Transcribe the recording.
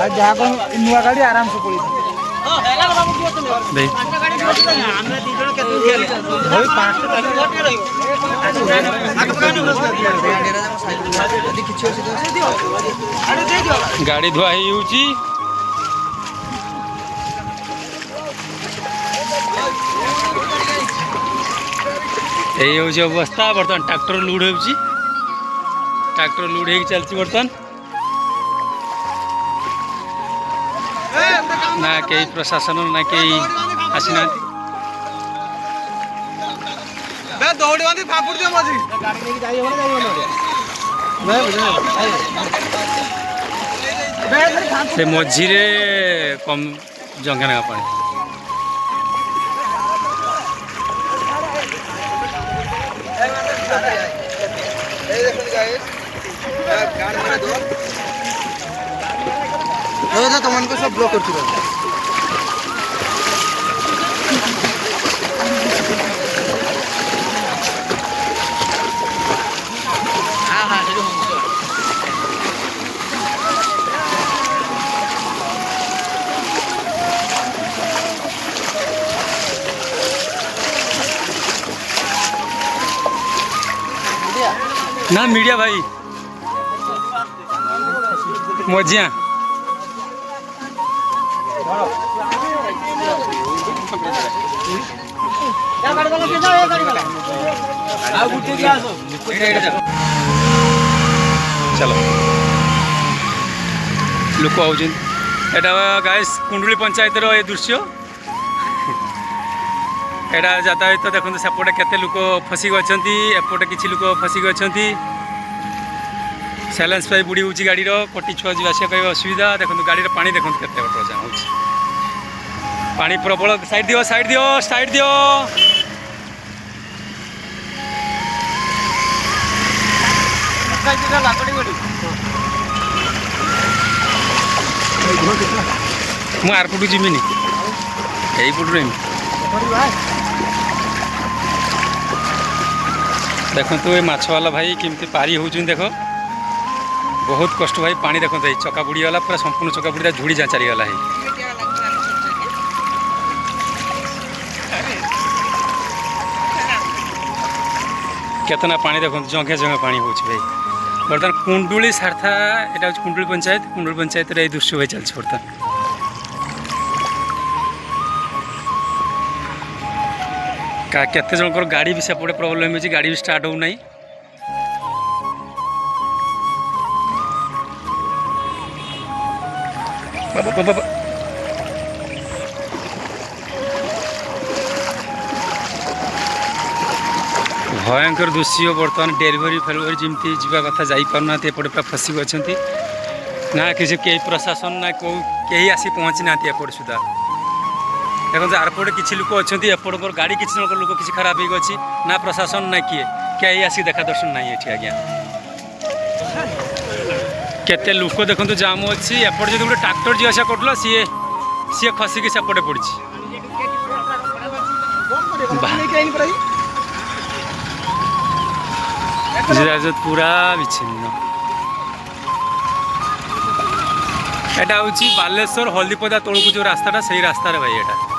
जहाँ नुआ गाड़ी आराम से पड़ी गाड़ी धुआ ही अवस्था बर्तमान ट्रैक्टर लोड हो ट्रैक्टर लोड हो चलती बर्तमान ना कई प्रशासन ना कई आसीना से मझीरे कम जंगना पानी तुम सब ब्लॉक कर ना मीडिया भाई मजिया चलो लोक आटा गाइस कुंडुली पंचायत ये दृश्य एटा यातायात देखो सेपटे केते लोक फसिक अच्छा एपटे किसी लोक फसिक अच्छा साइलेंस पाइप बुड़ी होची गाड़ी कटी छुआ जी आसा कहीं असुविधा देखो गाड़ी पानी देखो केते बर्तमान होची पानी प्रबल साइड दियो साइड दियो साइड दियो मु आरपुटू जीमिनी यही पुटू देखो ये माछवाला भाई केमती पारी होचुन देखो बहुत कष्ट भाई पानी देखो चका बुड़ी गला पूरा संपूर्ण चका बुड़ी झुड़ी जा चलीगला है केतना पानी देखो जंघे जंघे पानी हो भाई बर्तमान कुंडुली सारथा यहाँ कुंडुली पंचायत ये दृश्य भाई चलती बर्तमान केते जनकर गाड़ी भी सेपटे प्रॉब्लम हो गाड़ी भी स्टार्ट हो नहीं बाबा बाबा भयंकर दृश्य बर्तमान डेलीवरी फेलिवरी जमी जावा कथा जापना एपटे पूरा फसिक अच्छा ना किसी कई प्रशासन ना कहीं आसी पहुँची ना एपटे सुधा देखो आरपटे किसी लोक अच्छा एपट पर गाड़ी किसी जन लोक किसी खराब हो अच्छी ना प्रशासन ना किए कहीं आसी देखा दर्शन ना ये आज्ञा केते लोक देखो जाम अच्छी एपटे जो गोटे ट्रैक्टर जी आशा करूला सी सी खसिकी सेपटे पड़ी पूरा विच्छिन्न एटा हूँ बालेश्वर हल्दीपदा तौक जो रास्ता से रास्तार भाई एटा